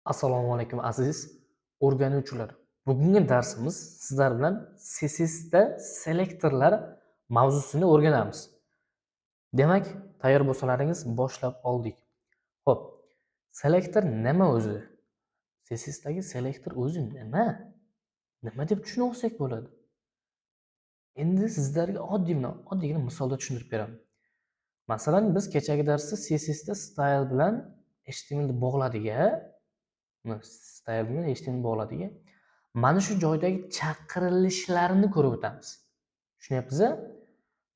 Assalomu alaykum aziz o'rganuvchilar. Bugungi darsimiz sizlar bilan CSSda selektorlar mavzusini o'rganamiz. Demak, tayyor bo'lsalaringiz boshlab oldik. Xo'p, selektor nima o'zi? CSSdagi selektor o'zi nima? Nima deb tushuna olsak bo'ladi? Endi sizlarga oddiygina misolda tushuntirib beraman. Masalan, biz kechagi darsda CSSda style bilan HTML bog'ladik-a? Style bilan HTML bog'ladik. Mana shu joydagi chaqirilishlarni ko'rib o'tamiz. Tushunyapsiz-a?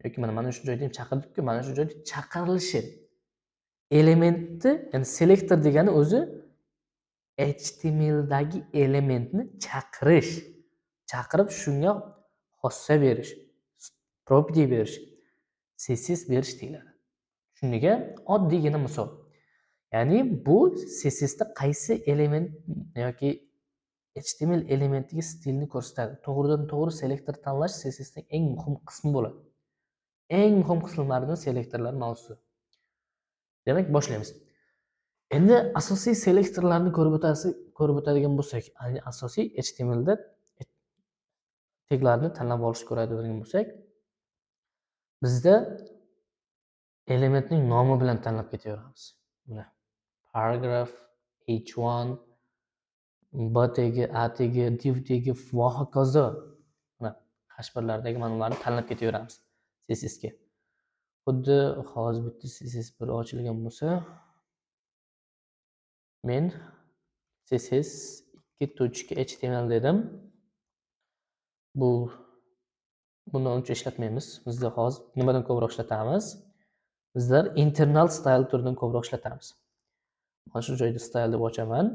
Yoki mana shu joyda ham chaqirdik-ku, mana shu joyda chaqirilishi elementni, ya'ni selektor degani o'zi HTML dagi elementni chaqirish, chaqirib shunga xossa berish, property berish, CSS berish deyiladi. Shunga oddiygina misol. Ya'ni bu CSSda qaysi element yoki HTML elementiga stilni ko'rsatadi. To'g'ridan-to'g'ri selektor tanlash CSSning eng muhim qismi bo'ladi. Eng muhim qismlaridan selektorlar mavzusi. Demak, boshlaymiz. Endi asosiy selektorlarni ko'rib o'tadigan bo'lsak, ya'ni asosiy HTMLda taglarni tanlab olishni ko'radigan bo'lsak, bizda elementning nomi bilan tanlab ketaveramiz. Mana paragraph, h1, b tagi, a tagi, div tagi va hokazo. Mana hashbirlardagi ma'nolarni tanlab ketaveramiz CSS ga. Xuddi hozir bitta CSS bir ochilgan bo'lsa, men CSS 2.html dedim. Buni uncha ishlatmaymiz. Bizda hozir nimadan ko'proq ishlatamiz? Bizlar internal style turidan ko'proq ishlatamiz. Mana shu joyda style deb ochaman.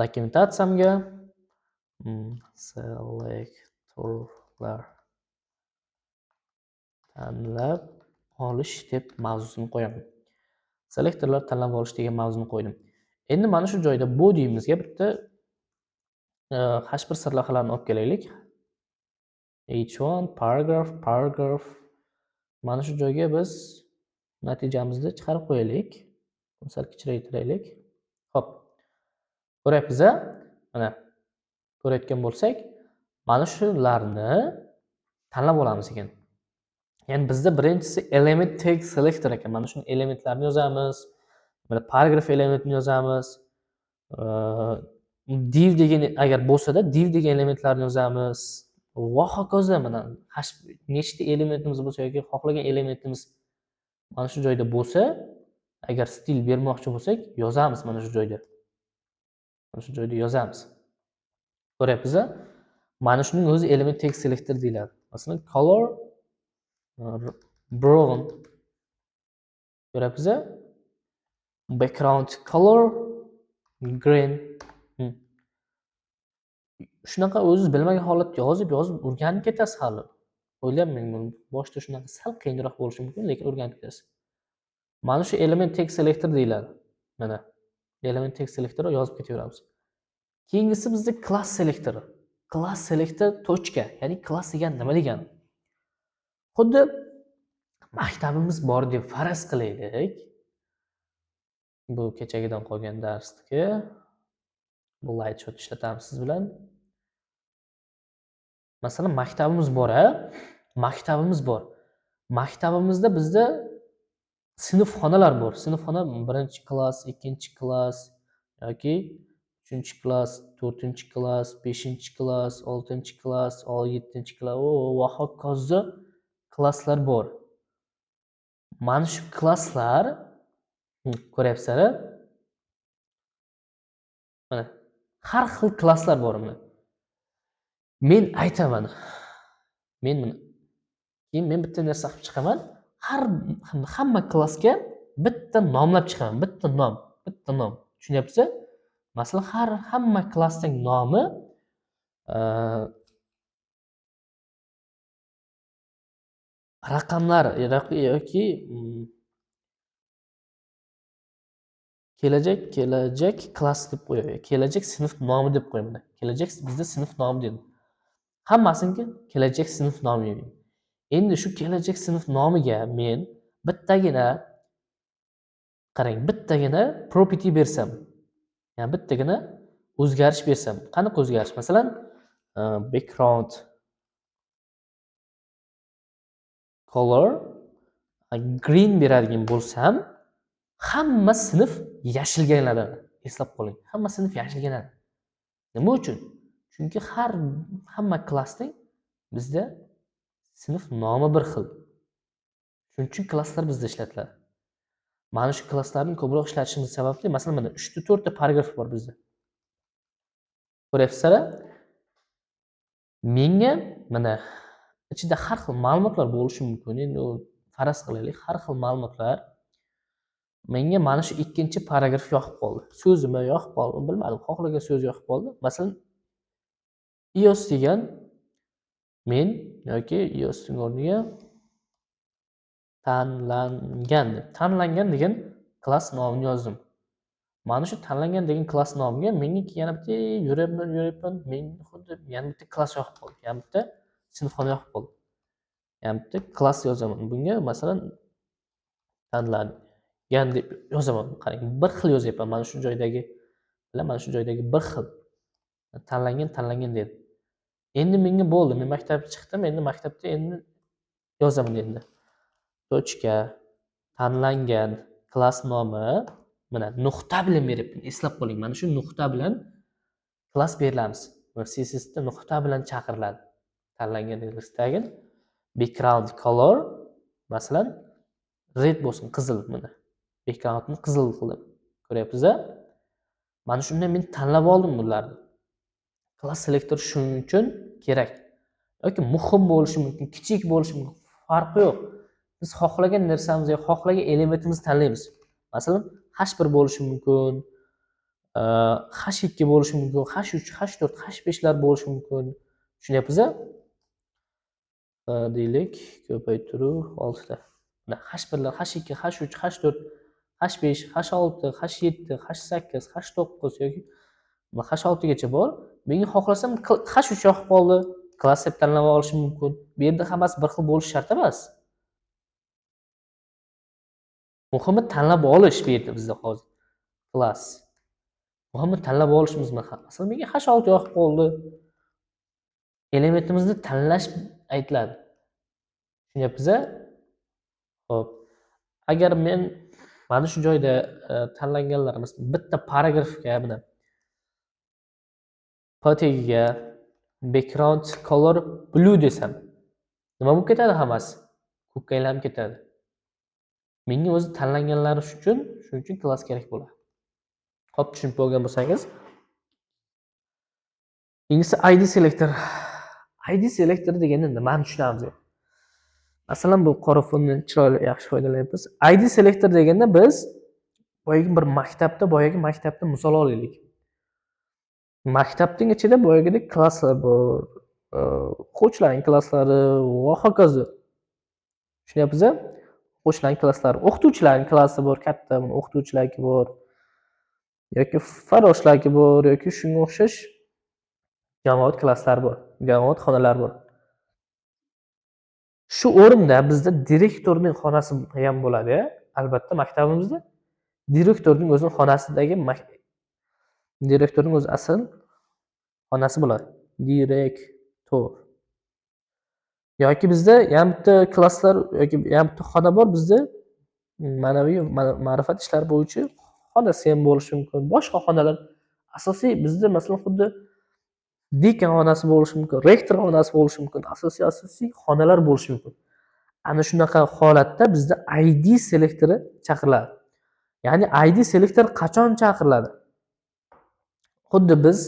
Dokumentatsiyamga selektorlar tanlab olish deb mavzusini qo'yaman. Selektorlar tanlab olish degan mavzuni qo'ydim. Endi mana shu joyda body'imizga bitta H1 sarlavhalarini olib kelaylik. H1 paragraph mana shu joyga biz natijamizni chiqarib qo'yaylik. Buni sal kichraytiraylik. Xo'p. Ko'ryapsiz-a? Mana ko'rayotgan bo'lsak, mana shularni tanlab olamiz ekan. Ya'ni bizda birinchisi element tag selector ekan. Mana shu elementlarni yozamiz. Mana paragraph elementini yozamiz. Div degan agar bo'lsa-da, div degan elementlarni yozamiz. Va hokazo mana nechta elementimiz bo'lsa yoki xohlagan elementimiz mana shu joyda bo'lsa, agar stil bermoqchi bo'lsak, yozamiz mana shu joyda. Mana shu joyda yozamiz. Ko'ryapsiz-a? Mana shuning o'zi element tag selector deyiladi. Masalan, color brown. Ko'ryapsiz-a? Background color green. Shunaqa o'zingiz bilmagan holatda yozib o'rganib ketasiz hali. O'ylamang, boshda shunaqa sal qiyinroq bo'lishi mumkin, lekin o'rganib ketasiz. Mana shu element tag selector deyiladi. Mana element tag selectorni yozib ketaveramiz. Keyingisi bizda class selector. Class selector tochka, ya'ni class degan nima degani? Xuddi maktabimiz bor deb faraz qilaylik. Bu kechagidan qolgan darsdagi bu light shot ishlatamiz siz bilan. Masalan, maktabimiz bor-a? Maktabimiz bor. Maktabimizda bizda sinfxonalar bor. Sinfxona 1-klass, 2-klass yoki 3-klass, 4-klass, 5-klass, 6-klass, 7-klass va hokazo klasslar bor. Mana shu klasslar ko'ryapsizlar? Mana har xil klasslar bor mana. Men aytaman. Men bitta narsa qilib chiqaman. Hamma klassga bitta nomlab chiqaman. Bitta nom. Tushunyapsiz? Masalan, hamma klassning nomi raqamlar yoki kelajak klass deb qo'yaman. Kelajak sinf nomi deb qo'yaman. Kelajak bizda sinf nomi dedim. Hammasiga kelajak sinf nomi. Endi shu kelajak sinf nomiga men bittagina property bersam, Yani bittagina o'zgarish bersam, qanaqa o'zgarish? Masalan, background color green beradigan bo'lsam, hamma sinf yashilga aylanadi. Eslab qoling. Hamma sinf yashilga aylanadi. Nima uchun? Chunki hamma klassning bizda sinf nomi bir xil. Shuning uchun klasslar bizda ishlatiladi. Mana shu klasslarni ko'proq ishlatishimiz sababli, masalan, mana 3 ta 4 ta paragraf bor bizda. Ko'ryapsizlar? Menga mana ichida har xil ma'lumotlar bo'lishi mumkin. Endi faraz qilaylik, har xil ma'lumotlar. Menga mana shu ikkinchi paragraf yoqib qoldi. So'zimi yoqib qoldi, bilmadim, xohlagan so'z yoqib qoldi. Masalan, iOS degan men yoki iOS ning o'rniga tanlangan degan klass nomini yozdim. Mana shu tanlangan degan klass nomiga menga yana bitta yuribman, men xuddi yana bitta klass yoqib qoldi. Yana bitta sinfxona yoqib qoldi. Yana bitta klass yozaman. Bunga masalan tanlangan deb yozaman. Qarang, bir xil yozyapman. Mana shu joydagi bilan mana shu joydagi bir xil. Tanlangan dedi. Endi menga bo'ldi. Men maktabga chiqdim. Endi maktabda endi yozaman endi. Tochka tanlangan klass nomi mana nuqta bilan beryapman. Eslab qoling. Mana shu nuqta bilan klass berilamiz. CSSda nuqta bilan chaqiriladi. Tanlangan listdagi background color masalan red bo'lsin, qizil mana. Backgroundni qizil qilib. Ko'ryapsiz-a? Mana shundan men tanlab oldim bularni. Class selector shuning uchun kerak. Yoki muhim bo'lishi mumkin, kichik bo'lishi mumkin, farqi yo'q. Biz xohlagan narsamizni yoki xohlagan elementimizni tanlaymiz. Masalan, H1 bo'lishi mumkin, H2 bo'lishi mumkin, H3, H4, H5lar bo'lishi mumkin. Tushunyapsiz-a? Deylik, ko'paytiruv 6 ta. Mana H1lar, H2, H3, H4, H5, H6, H7, H8, H9 yoki H6 gacha bor. Menga xohlasam H3 yoqib qoldi. Klass deb tanlab olishim mumkin. Bu yerda hammasi bir xil bo'lishi shart emas. Muhimi tanlab olish bu yerda bizda hozir. Klass. Muhimi tanlab olishimiz masalan menga H6 yoqib qoldi. Elementimizni tanlash aytiladi. Tushunyapsiz-a? Xo'p. Agar men mana shu joyda tanlanganlarimiz bitta paragrafga buni tagiga background color blue desam, nima bo'lib ketadi hammasi? Ko'kka aylanib ketadi. Menga o'zi tanlanganlari shuning uchun klass kerak bo'ladi. Xo'p, tushunib bo'lgan bo'lsangiz, inglisi ID selector. ID selector deganda nimani tushunamiz? Masalan, bu qora fondan chiroyli yaxshi foydalanyapmiz. ID selector deganda biz boyagi bir maktabda misol olaylik. Maktabning ichida boyagidek klasslar bor, o'quvchilarning klasslari va hokazo. Tushunyapsiz-a? O'quvchilarning klasslari, o'qituvchilarning klassi bor, katta o'qituvchilarki bor, yoki farroshlarki bor, yoki shunga o'xshash jamoat klasslari bor, jamoat xonalari bor. Shu o'rinda bizda direktorning xonasi ham bo'ladi. Albatta, maktabimizda direktorning o'zining xonasidagi direktorning o'zi asl xonasi bo'ladi. Direktor. Yoki bizda ham bitta klasslar yoki ham bitta xona bor bizda ma'naviy ma'rifat ishlari bo'yicha xonasi ham bo'lishi mumkin. Boshqa xonalar asosiy bizda masalan xuddi dekan xonasi bo'lishi mumkin, rektor xonasi bo'lishi mumkin, asosiy xonalar bo'lishi mumkin. Ana shunaqa holatda bizda ID selektori chaqiriladi. Ya'ni ID selektor qachon chaqiriladi? Xuddi biz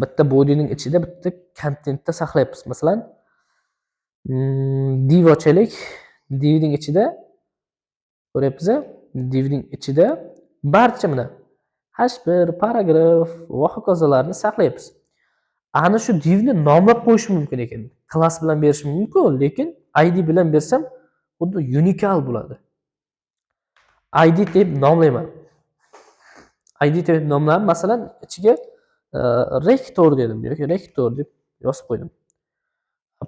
bitta bodyning ichida bitta kontentda saqlayapmiz. Masalan, div ochaylik. Divning ichida ko'ryapsiz-a? Divning ichida barcha mana H1 paragraf va hokazolarni saqlayapmiz. Ana shu divni nomlab qo'yish mumkin ekan. Klass bilan berish mumkin, lekin ID bilan bersam xuddi unikal bo'ladi. ID deb nomlayman. ID deb nomlab, masalan, ichiga rektor dedim yoki rektor deb yozib qo'ydim.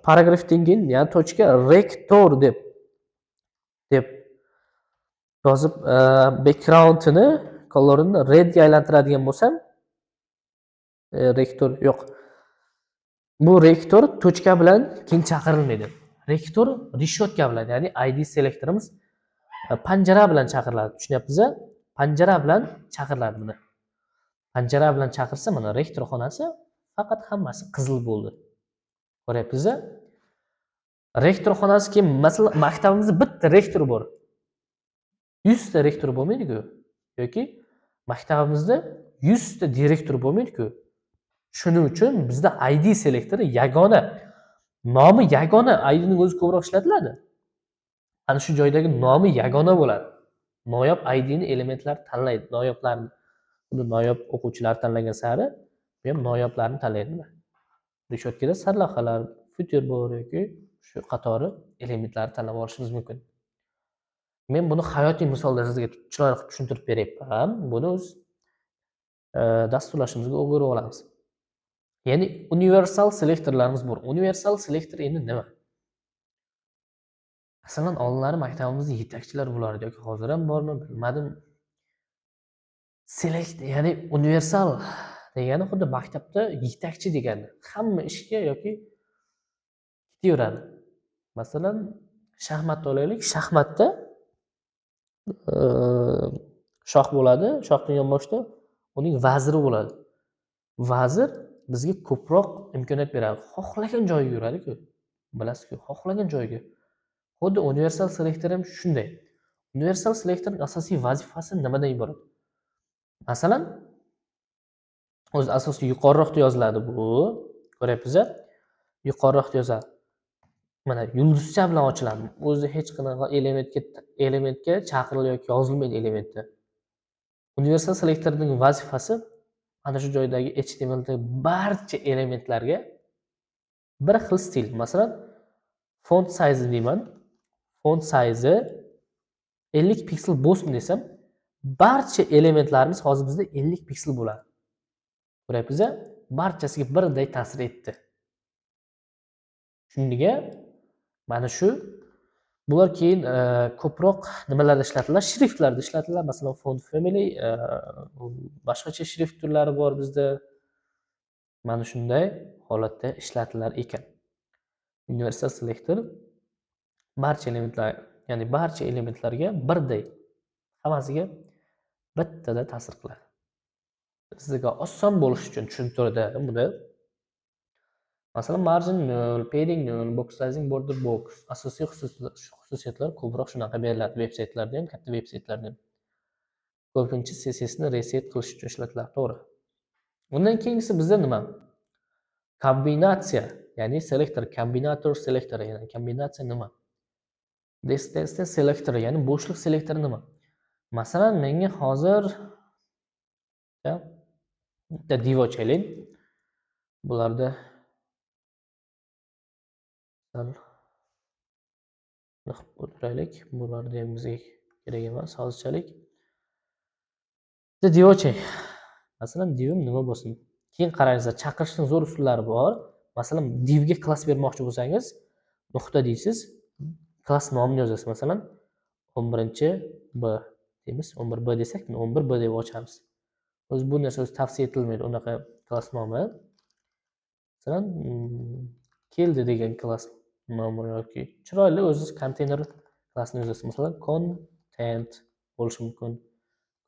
Paragrafdan keyin yana tochka rektor deb yozib backgroundini, colorini redga aylantiradigan bo'lsam, rektor yo'q. Bu rektor tochka bilan keyin chaqirilmaydi. Rektor reshotka bilan, ya'ni ID selektorimiz panjara bilan chaqiriladi. Tushunyapsiz-a? Panjara bilan chaqiriladi buni. Panjara bilan chaqirsa, mana rektor xonasi faqat hammasi qizil bo'ldi. Ko'ryapsiz-a? Rektor xonasi keyin masalan maktabimizda bitta rektor bor. 100 ta rektor bo'lmaydi-ku. Yoki maktabimizda 100 ta direktor bo'lmaydi-ku. Shuning uchun bizda ID selektori yagona. Nomi yagona, IDning o'zi ko'proq ishlatiladi. Ana shu joydagi nomi yagona bo'ladi. Noyob IDni elementlar tanlaydi, noyoblarni. Buni noyob o'quvchilar tanlagan sari, bu ham noyoblarni tanlaydi. Reshotkada sarlavhalar, filtr bor yoki shu qatori elementlarni tanlab olishimiz mumkin. Men buni hayotiy misolda sizga chiroyli qilib tushuntirib beryapman. Buni o'z dasturlashimizga o'g'irib olamiz. Ya'ni universal selektorlarimiz bor. Universal selektor endi nima? Masalan, oldinlari maktabimizda yetakchilar bo'lardi yoki hozir ham bormi, bilmadim. Selekt, ya'ni universal degani xuddi maktabda yetakchi degani. Hamma ishga yoki ketaveradi. Masalan, shaxmatni olaylik. Shaxmatda shoh bo'ladi, shohning yonboshida uning vaziri bo'ladi. Vazir bizga ko'proq imkoniyat beradi. Xohlagan joyga yuradi-ku. Bilasiz-ku, xohlagan joyga. Xuddi universal selektor ham shunday. Universal selektorning asosiy vazifasi nimadan iborat? Masalan, o'z asosiy yuqoriroqda yoziladi bu. Ko'ryapsiz-a? Yuqoriroqda yozadi. Mana yulduzcha bilan ochiladi. O'zi hech qanaqa elementga chaqirilib yoki yozilmaydi elementda. Universal selektorning vazifasi ana shu joydagi HTMLdagi barcha elementlarga bir xil stil. Masalan, font size deyman. Font size 50 piksel bo'lsin desam, barcha elementlarimiz hozir bizda 50 piksel bo'ladi. Ko'ryapsiz-a? Barchasiga birday ta'sir etdi. Shunga mana shu bular keyin ko'proq nimalarda ishlatiladi? Shriftlarda ishlatiladi. Masalan, font family, boshqacha shrift turlari bor bizda. Mana shunday holatda ishlatilar ekan. Universal selektor barcha elementlar, ya'ni barcha elementlarga birday, hammasiga bittada ta'sir qiladi. Sizga oson bo'lish uchun tushuntirdim buni. Masalan, margin 0, padding 0, box sizing, border box. Asosiy xususiyatlar ko'proq shunaqa beriladi veb-saytlarda ham, katta veb-saytlarda ham. Ko'pincha CSS ni reset qilish uchun ishlatiladi, to'g'ri. Undan keyingisi bizda nima? Kombinatsiya, ya'ni selektor, kombinator selektor, ya'ni kombinatsiya nima? Distance selektor, ya'ni bo'shliq selektori nima? Masalan, menga hozir bitta div ochaylik. Bularda o'tiraylik. Bularda ham bizga kerak emas, hozirchalik. Bitta div ochay. Masalan, divim nima bo'lsin? Keyin qarangizlar, chaqirishning zo'r usullari bor. Masalan, divga klass bermoqchi bo'lsangiz, nuqta deysiz, klass nomini yozasiz. Masalan, 11b deymiz. 11b desak, 11b deb ochamiz. O'zi bu narsa o'zi tavsiya etilmaydi, unaqa klass nomi. Masalan, keldi degan klass nomi yoki chiroyli o'zingiz konteyner klassini yozasiz. Masalan, content bo'lishi mumkin.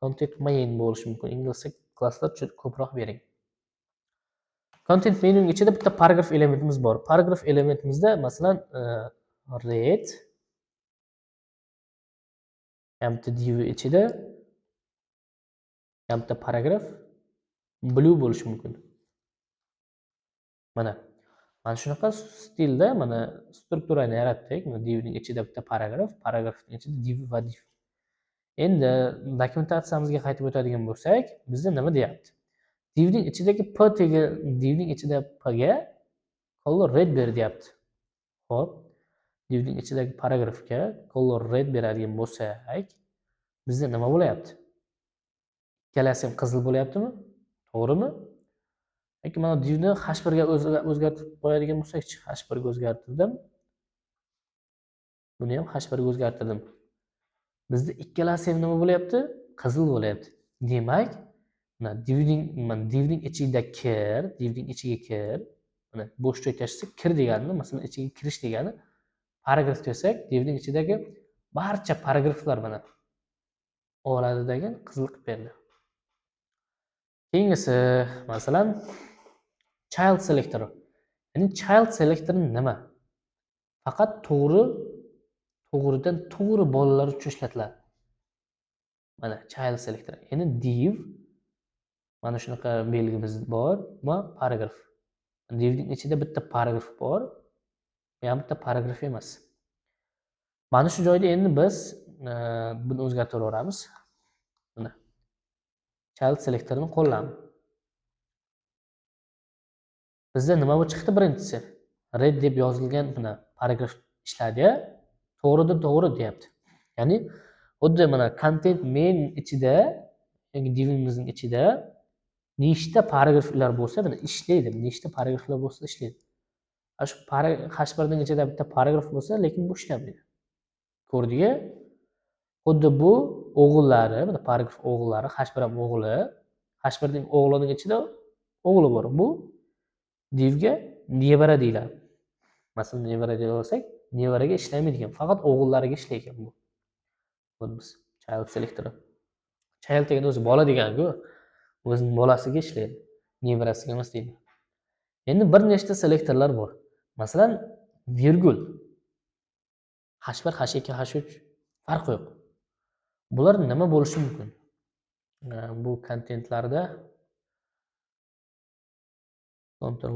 Content main bo'lishi mumkin. Inglizcha klasslar ko'proq bering. Content mainning ichida bitta paragraf elementimiz bor. Paragraf elementimizda masalan red hamda div ichida hamda paragraf blue bo'lishi mumkin. Mana shunaqa stilda mana strukturani yaratdik. Mana divning ichida bitta paragraf, paragrafning ichida div va div. Endi dokumentatsiyamizga qaytib o'tadigan bo'lsak, bizda nima deyapti? Divning ichidagi divning ichida p ga color red ber deyapti. Xo'p, divning ichidagi paragrafga color red beradigan bo'lsak, bizda nima bo'layapti? Ikkalasi ham qizil bo'layaptimi? To'g'rimi? Yoki mana divni h1 ga o'zgartirib qo'yadigan bo'lsak-chi, h1 ga o'zgartirdim. Buni ham h1 ga o'zgartirdim. Bizda ikkalasi ham nima bo'layapti? Qizil bo'layapti. Demak, mana divning ichiga kir. Mana bo'sh joy tashsa kir degani, masalan, ichiga kirish degani. Paragraf desak, divning ichidagi barcha paragraflar mana oladi degan qizil qilib berdi. Keyingisi, masalan, child selector. Ya'ni child selector nima? Faqat to'g'ridan to'g'ri bolalar uchun ishlatiladi. Mana child selector. Ya'ni div mana shunaqa belgimiz bor va paragraf. Divning ichida bitta paragraf bor. Bu ham bitta paragraf emas. Mana shu joyda endi biz buni o'zgartirib yuboramiz. Mana child selectorni qo'llamiz. Bizda nima bo'lib chiqdi birinchisi? Red deb yozilgan mana paragraf ishladi. To'g'ridir, to'g'ri deyapti. Ya'ni xuddi mana content main ichida, yoki divimizning ichida nechta paragraflar bo'lsa, mana ishlaydi. Nechta paragraflar bo'lsa ishlaydi. Shu H1ning ichida bitta paragraf bo'lsa, lekin bu ishlamaydi. Ko'rdingmi? Xuddi bu o'g'illari, mana paragraf o'g'illari, H1 ham o'g'li. H1ning o'g'lining ichida o'g'li bor. Bu divga nevara deyiladi. Masalan, nevara deb olsak, nevaraga ishlamaydigan, faqat o'g'illariga ishlaydigan bu. Biz child selector. Child degan o'zi bola degani-ku. O'zining bolasiga ishlaydi. Nevarasiga emas deydi. Endi bir nechta selektorlar bor. Masalan, virgul. H1, H2, H3 farqi yo'q. Bular nima bo'lishi mumkin? Bu kontentlarda Ctrl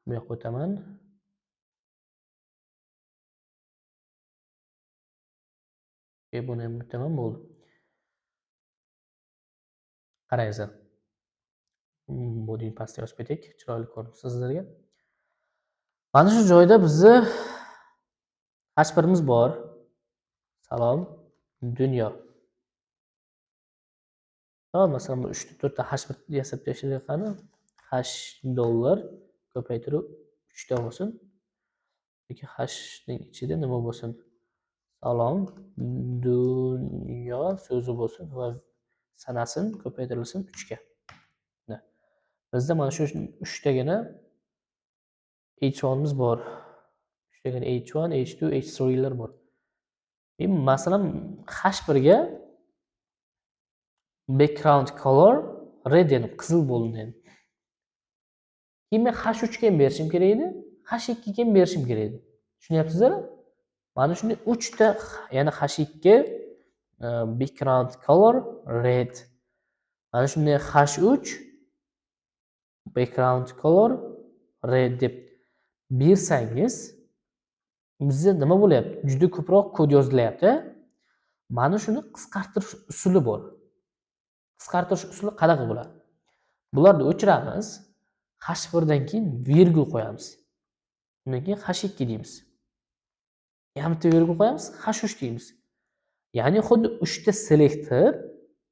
bu yoqqa o'taman. Buni ham o'taman, bo'ldi. Qarangizlar. Buni pastga yozib ketik, chiroyli ko'rinsin sizlarga. Mana shu joyda bizni H1imiz bor. Salom, dunyo. Masalan, bu 3 ta 4 ta H1 yasab tashlaylik qani. $, ko'paytirib 3 ta bo'lsin. Yoki H ning ichida nima bo'lsin? Salom, dunyo so'zi bo'lsin va sanasin ko'paytirilsin 3 ga. Bizda mana shu 3 tagina H1imiz bor. 3 tagina H1, H2, H3 lar bor. Masalan, H1 ga background color red yani qizil bo'ldi. Keyin men H3 ga ham berishim kerak edi, H2 ga ham berishim kerak edi. Tushunyapsizlarmi? Mana shunday 3 ta, ya'ni H2 background color red. Mana shunday H3 background color red deb bersangiz, bizda nima bo'lyapti? Juda ko'proq kod yozilyapti. Mana shuni qisqartirish usuli bor. Qisqartirish usuli qanaqa bo'ladi? Bularni o'chiramiz. H1 dan keyin virgul qo'yamiz. Undan keyin H2 deymiz. Yana bitta virgul qo'yamiz, H3 deymiz. Ya'ni xuddi 3 ta selektor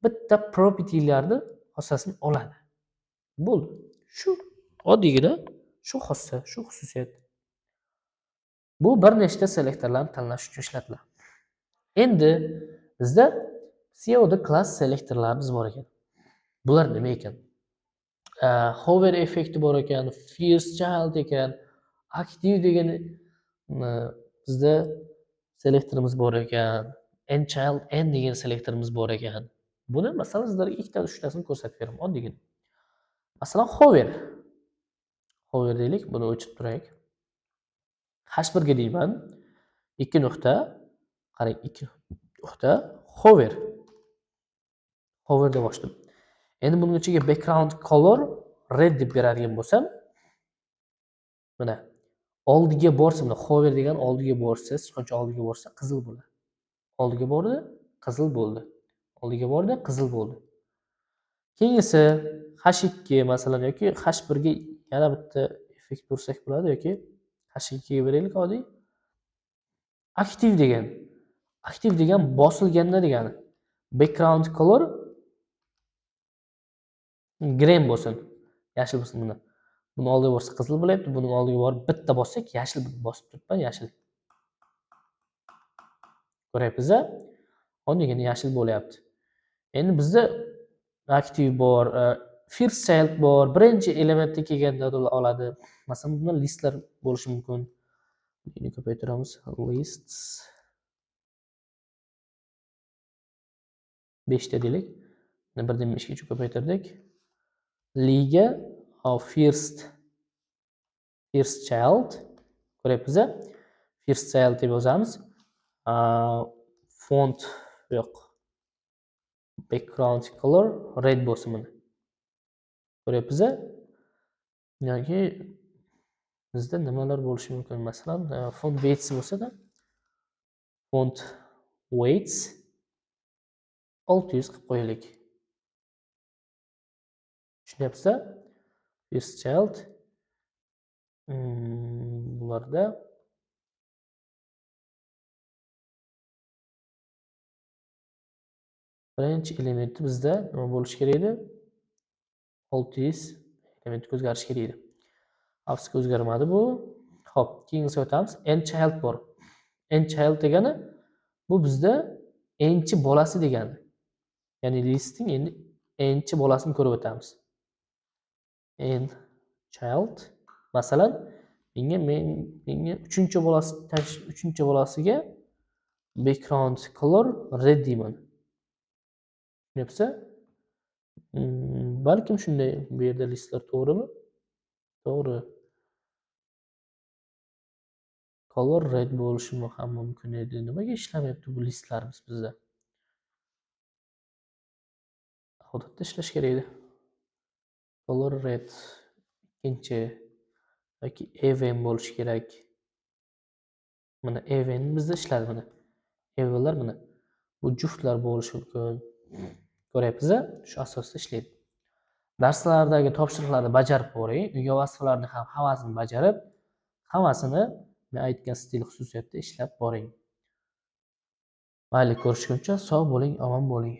bitta propertylarni xossasini oladi. Bo'ldi. Shu oddiygina shu xossa, shu xususiyat. Bu bir nechta selektorlarni tanlash uchun ishlatiladi. Endi bizda pseudo class selektorlarimiz bor ekan. Bular nima ekan? Hover effekti bor ekan, first child ekan, active degan bizda selektorimiz bor ekan, end child end degan selektorimiz bor ekan. Buni masalan sizlarga ikkita uchtasini ko'rsatib beraman oddiygina. Masalan, hover deylik, buni o'chirib turaylik. H1 ga deyman, 2 nuqta, qarang, 2 nuqta hover deb ochdim. Endi buning ichiga background color red deb beradigan bo'lsam, mana oldiga borsa, mana hover degan oldiga borsa, sichqoncha oldiga borsa qizil bo'ladi. Oldiga bordi, qizil bo'ldi. Oldiga bordi, qizil bo'ldi. Keyingisi H2 masalan yoki H1 ga yana bitta effekt ursak bo'ladi yoki H2 ga beraylik oddiy. Active degan bosilganda degani. Background color green bo'lsin, yashil bo'lsin buni. Buni oldiga borsa qizil bo'lyapti, buni oldiga borib bitta bossak yashil bosib turibman, yashil. Ko'ryapsiz-a? Oddiygina yashil bo'lyapti. Endi bizda active bor, first child bor, birinchi elementda kelganda oladi. Masalan, bunda listlar bo'lishi mumkin. Buni ko'paytiramiz. Lists 5 ta deylik. Buni 1.5 ga ko'paytirdik. Liga first child ko'ryapsiz. First child deb yozamiz. Font yo'q. Background color red bo'lsin buni. Ko'ryapsiz? Yoki bizda nimalar bo'lishi mumkin? Masalan, font weights bo'lsa-da, font weights 600 qilib qo'yaylik. Tushunyapsiz? First child bularda birinchi elementi bizda nima bo'lishi kerak edi? 600 element o'zgarishi kerak edi. Afsuski o'zgarmadi bu. Xo'p, keyingisiga o'tamiz. N child bor. N child degani bu bizda n'chi bolasi degani. Ya'ni listning endi n'chi bolasini ko'rib o'tamiz. N child masalan menga 3-chi bolasiga background color red deyman. Tushunayapsiz? Balkim shunday bu yerda listlar to'g'rimi? To'g'ri. Color red bo'lishi ham mumkin edi. Nimaga ishlamayapti bu listlarimiz bizda? Odatda ishlash kerak edi. Color red ikkinchi yoki even bo'lishi kerak. Mana even bizda ishladi mana. Evenlar mana. Bu juftlar bo'lishi mumkin. Ko'ryapsiz? Shu asosda ishlaydi. Darslardagi topshiriqlarni bajarib ko'ring. Uyga vazifalarni ham hammasini bajarib, hammasini men aytgan stil xususiyatda ishlab boring. Mayli, ko'rishguncha sog' bo'ling, omon bo'ling.